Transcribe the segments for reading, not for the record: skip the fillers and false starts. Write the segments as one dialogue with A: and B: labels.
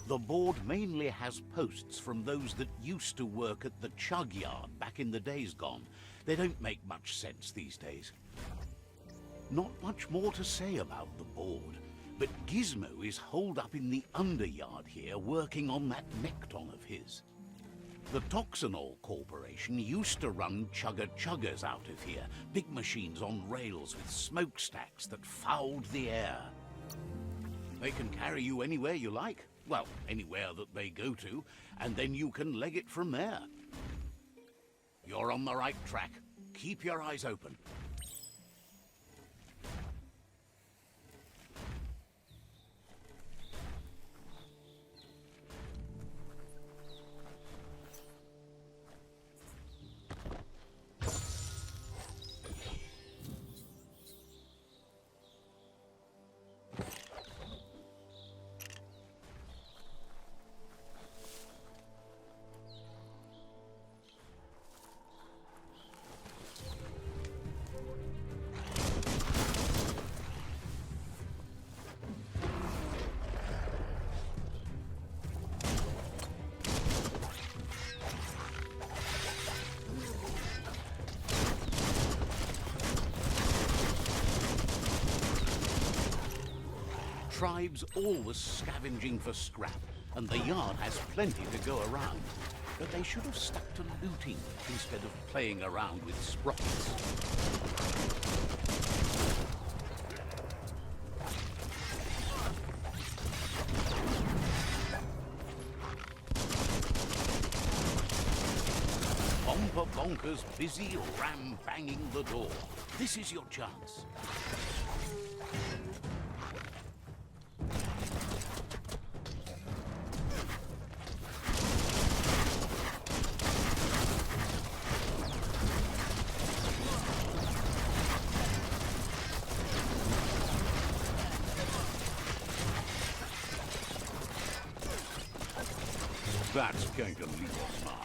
A: The board mainly has posts from those that used to work at the chug yard back in the days gone. They don't make much sense these days. Not much more to say about the board, but Gizmo is holed up in the underyard here working on that Mekton of his. The Toxanol Corporation used to run chugger-chuggers out of here, big machines on rails with smokestacks that fouled the air. They can carry you anywhere you like. Well, anywhere that they go to, and then you can leg it from there. You're on the right track. Keep your eyes open. Tribes always scavenging for scrap, and the yard has plenty to go around. But they should have stuck to looting instead of playing around with sprockets. Bomper Bonker's busy ram-banging the door. This is your chance. That's going to leave a mark.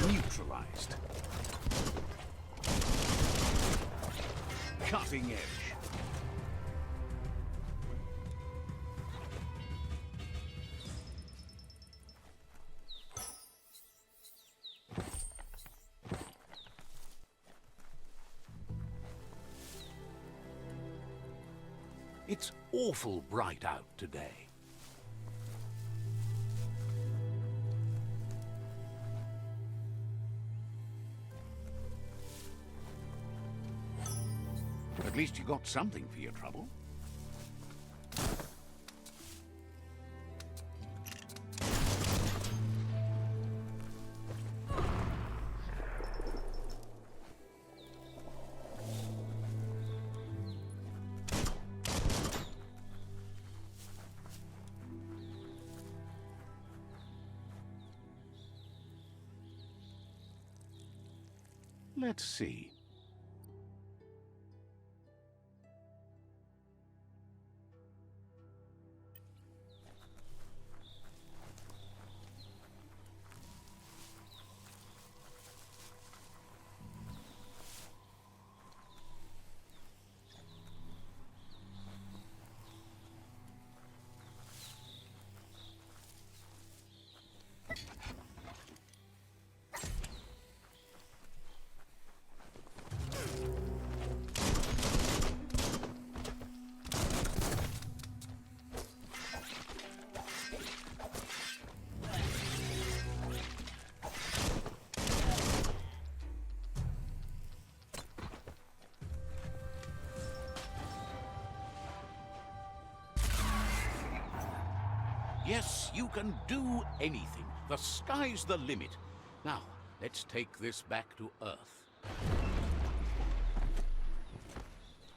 A: Neutralized. Cutting edge. It's awful bright out today. At least you got something for your trouble. Let's see. Yes, you can do anything. The sky's the limit. Now, let's take this back to Earth.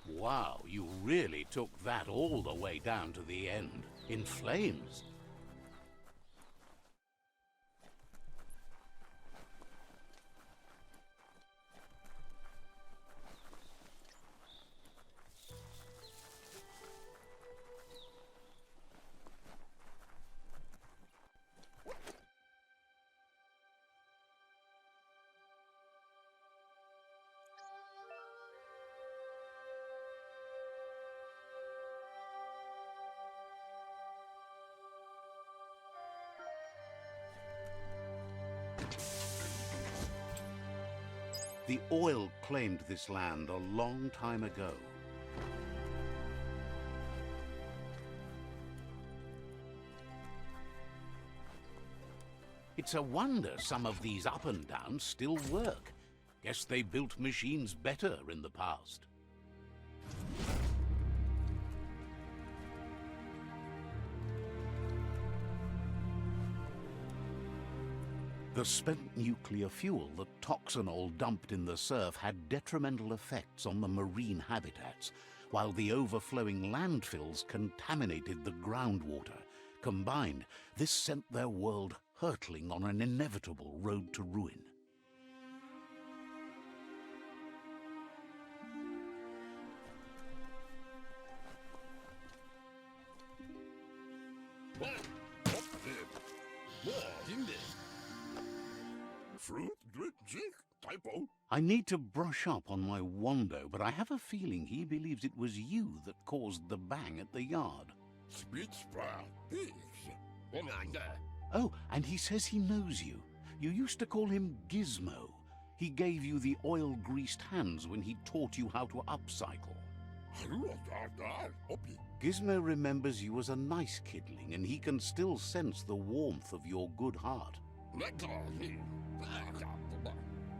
A: Wow, you really took that all the way down to the end, in flames. The oil claimed this land a long time ago. It's a wonder some of these up and downs still work. Guess they built machines better in the past. The spent nuclear fuel, the toxinol dumped in the surf, had detrimental effects on the marine habitats, while the overflowing landfills contaminated the groundwater. Combined, this sent their world hurtling on an inevitable road to ruin. I need to brush up on my Wando, but I have a feeling he believes it was you that caused the bang at the yard. Oh, and he says he knows you. You used to call him Gizmo. He gave you the oil-greased hands when he taught you how to upcycle. Gizmo remembers you as a nice kidling, and he can still sense the warmth of your good heart.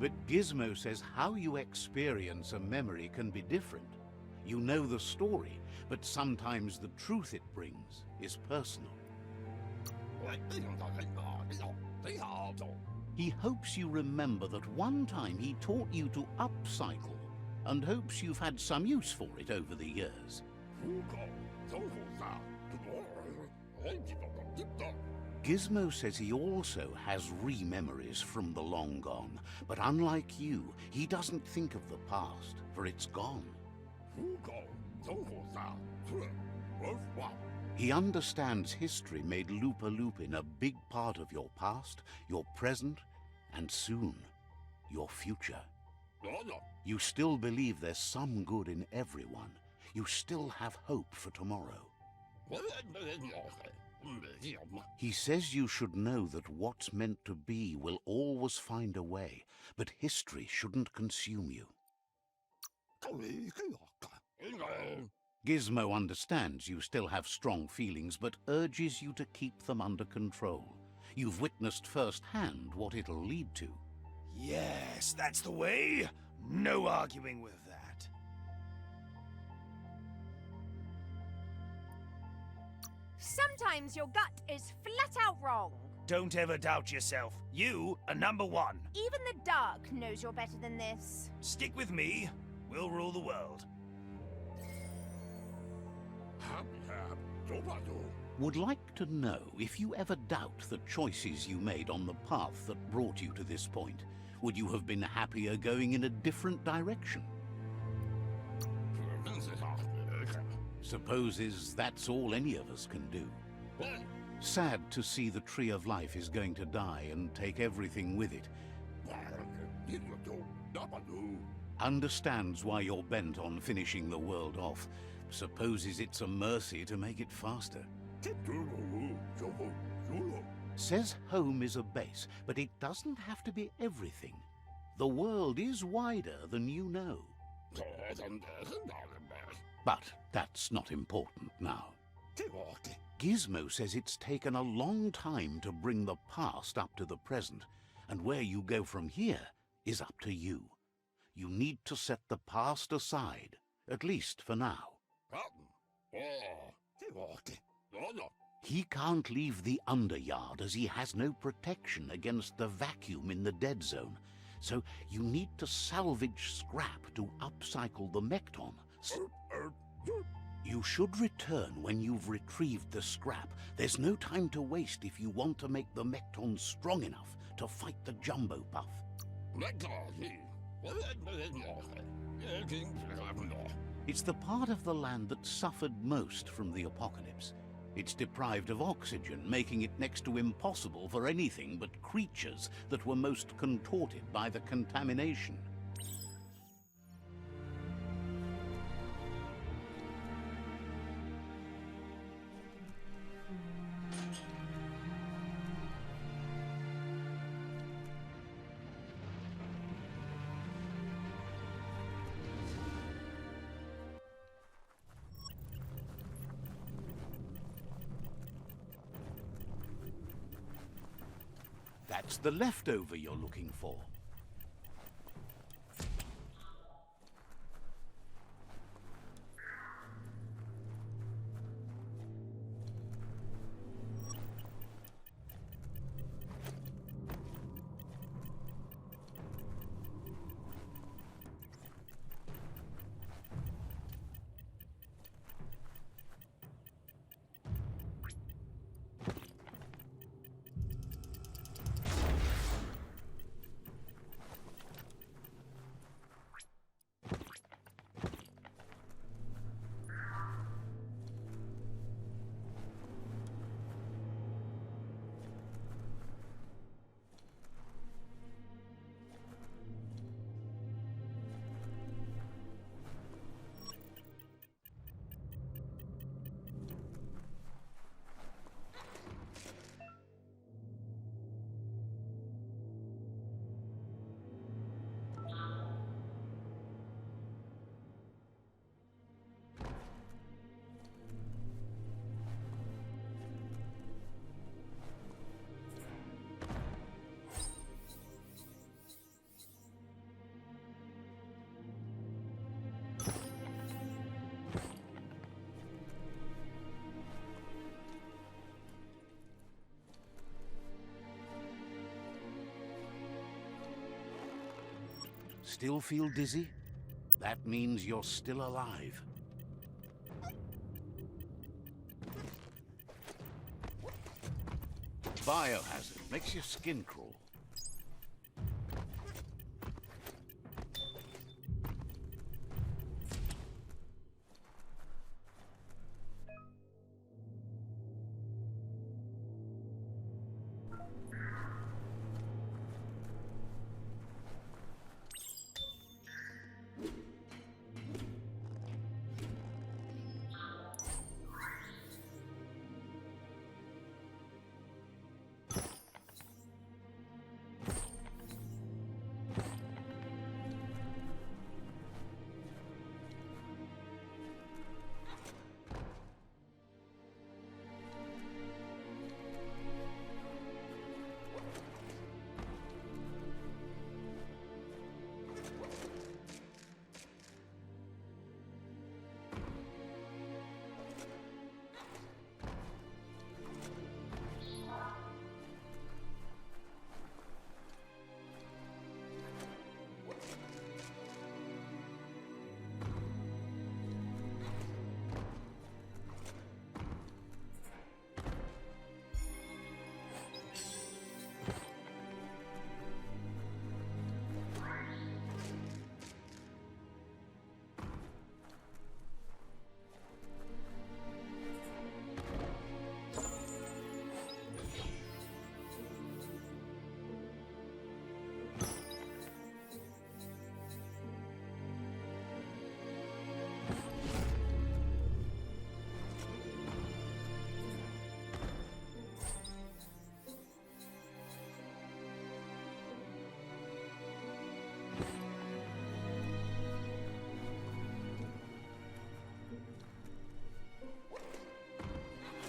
A: But Gizmo says how you experience a memory can be different. You know the story, but sometimes the truth it brings is personal. He hopes you remember that one time he taught you to upcycle, and hopes you've had some use for it over the years. Gizmo says he also has re-memories from the long gone, but unlike you, he doesn't think of the past, for it's gone. He understands history made Lupa-Lupin a big part of your past, your present, and soon, your future. You still believe there's some good in everyone. You still have hope for tomorrow. He says you should know that what's meant to be will always find a way, but history shouldn't consume you. Gizmo understands you still have strong feelings, but urges you to keep them under control. You've witnessed firsthand what it'll lead to.
B: Yes, that's the way. No arguing with that.
C: Sometimes your gut is flat out wrong.
B: Don't ever doubt yourself. You are number one.
C: Even the dark knows you're better than this.
B: Stick with me. We'll rule the world.
A: Would like to know if you ever doubt the choices you made on the path that brought you to this point. Would you have been happier going in a different direction? Supposes that's all any of us can do. Sad to see the tree of life is going to die and take everything with it. Understands why you're bent on finishing the world off. Supposes it's a mercy to make it faster. Says home is a base, but it doesn't have to be everything. The world is wider than you know. But that's not important now. Gizmo says it's taken a long time to bring the past up to the present, and where you go from here is up to you. You need to set the past aside, at least for now. He can't leave the underyard as he has no protection against the vacuum in the dead zone, so you need to salvage scrap to upcycle the Mekton. You should return when you've retrieved the scrap. There's no time to waste if you want to make the Mekton strong enough to fight the Jumbo Puff. It's the part of the land that suffered most from the apocalypse. It's deprived of oxygen, making it next to impossible for anything but creatures that were most contorted by the contamination. That's the leftover you're looking for. Still feel dizzy? That means you're still alive. Biohazard makes your skin crawl.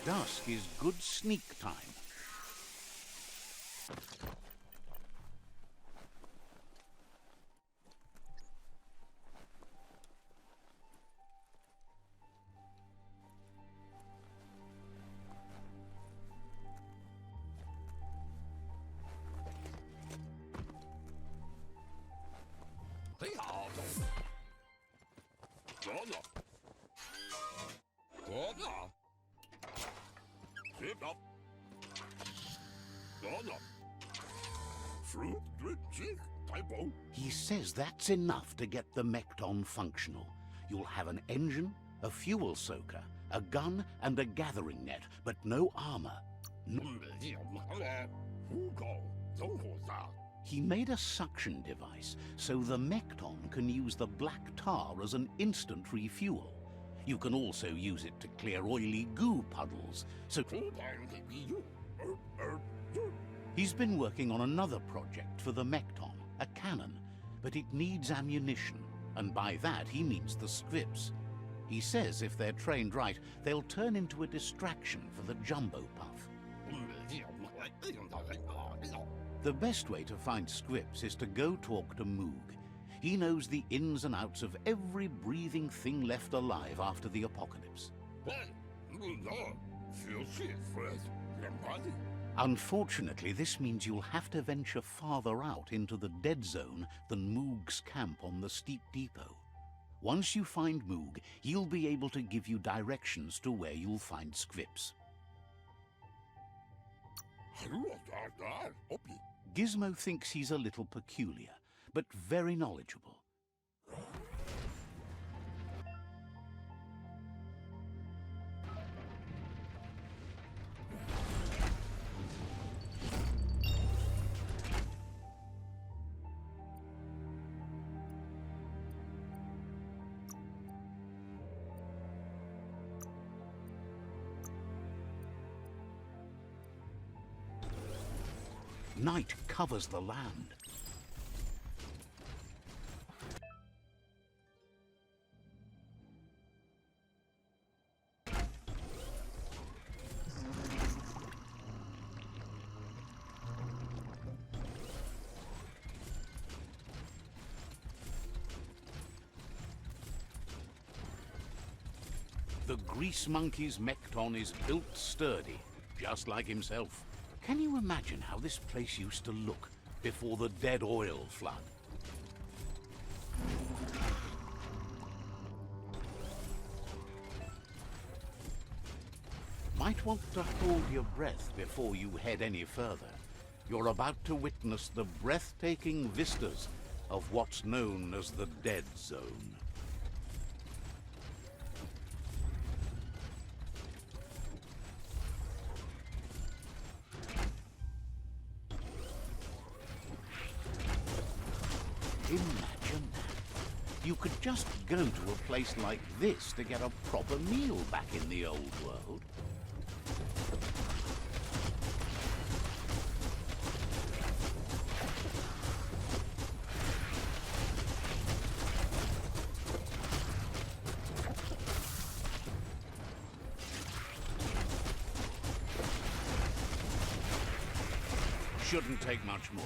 A: Dusk is good sneak time. He says that's enough to get the Mekton functional. You'll have an engine, a fuel soaker, a gun, and a gathering net, but no armor. He made a suction device, so the Mekton can use the black tar as an instant refuel. You can also use it to clear oily goo puddles, so... He's been working on another project for the Mekton, a cannon, but it needs ammunition, and by that he means the scripts. He says if they're trained right, they'll turn into a distraction for the jumbo puff. The best way to find scripts is to go talk to Moog. He knows the ins and outs of every breathing thing left alive after the apocalypse. Unfortunately, this means you'll have to venture farther out into the dead zone than Moog's camp on the steep depot. Once you find Moog, he'll be able to give you directions to where you'll find scripts. Gizmo thinks he's a little peculiar, but very knowledgeable. Night covers the land. The grease monkey's Mekton is built sturdy, just like himself. Can you imagine how this place used to look before the dead oil flood? Might want to hold your breath before you head any further. You're about to witness the breathtaking vistas of what's known as the Dead Zone. Imagine that. You could just go to a place like this to get a proper meal back in the old world. Shouldn't take much more.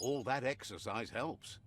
A: All that exercise helps.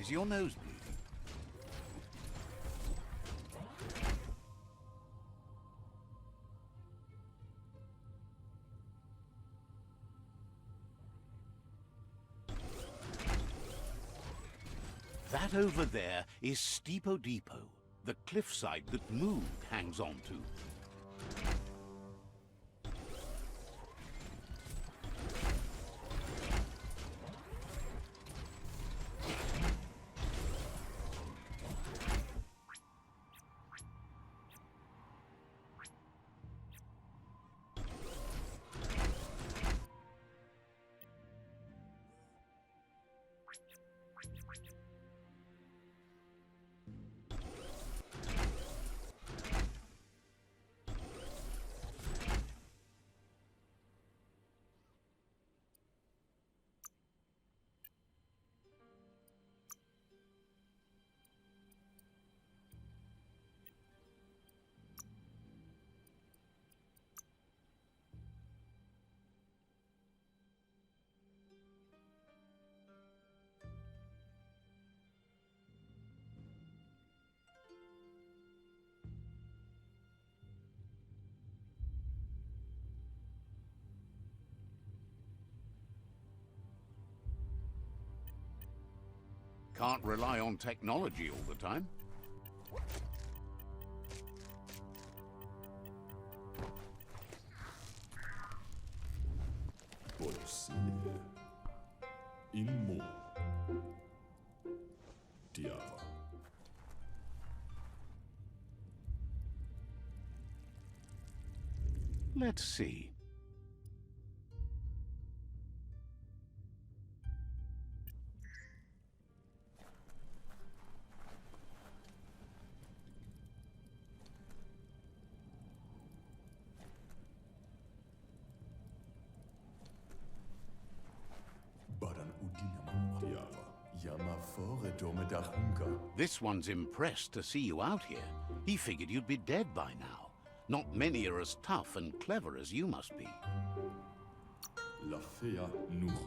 A: Is your nose bleeding? That over there is Steepo Depot, the cliffside that Moog hangs on to. Can't rely on technology all the time.
D: Possible. Immo. Diava.
A: Let's see. This one's impressed to see you out here. He figured you'd be dead by now. Not many are as tough and clever as you must be.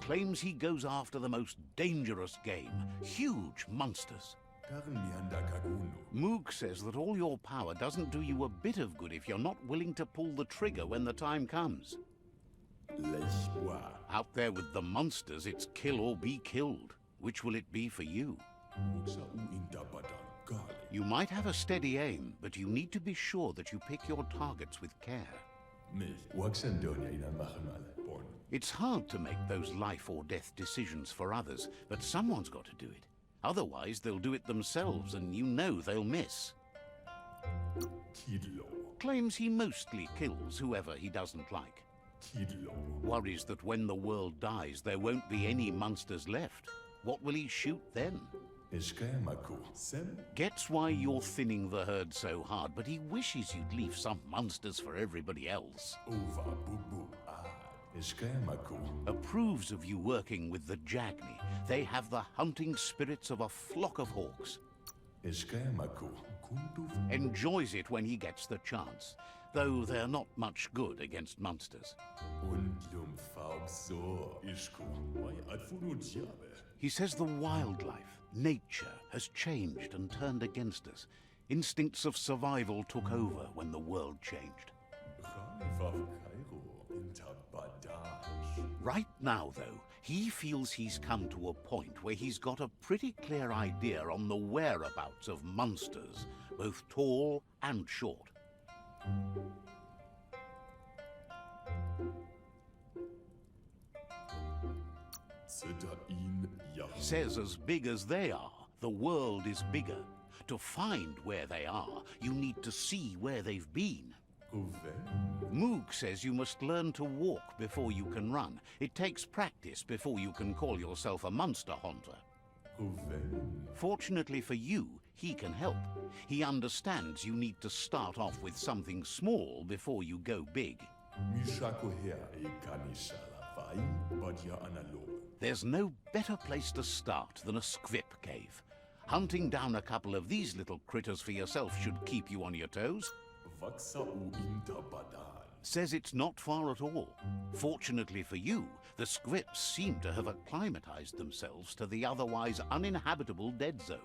A: Claims he goes after the most dangerous game, huge monsters. Moog says that all your power doesn't do you a bit of good if you're not willing to pull the trigger when the time comes. Out there with the monsters, it's kill or be killed. Which will it be for you? You might have a steady aim, but you need to be sure that you pick your targets with care. It's hard to make those life or death decisions for others, but someone's got to do it. Otherwise, they'll do it themselves, and you know they'll miss. Claims he mostly kills whoever he doesn't like. Worries that when the world dies, there won't be any monsters left. What will he shoot then? Gets why you're thinning the herd so hard, but he wishes you'd leave some monsters for everybody else. Approves of you working with the Jagni. They have the hunting spirits of a flock of hawks. Enjoys it when he gets the chance, though they're not much good against monsters. He says the wildlife, nature, has changed and turned against us. Instincts of survival took over when the world changed. Right now, though, he feels he's come to a point where he's got a pretty clear idea on the whereabouts of monsters, both tall and short. Says as big as they are, the world is bigger. To find where they are, you need to see where they've been. Moog says you must learn to walk before you can run. It takes practice before you can call yourself a monster hunter. Fortunately for you, he can help. He understands you need to start off with something small before you go big. There's no better place to start than a squip cave. Hunting down a couple of these little critters for yourself should keep you on your toes. Says it's not far at all. Fortunately for you, the squips seem to have acclimatized themselves to the otherwise uninhabitable dead zone.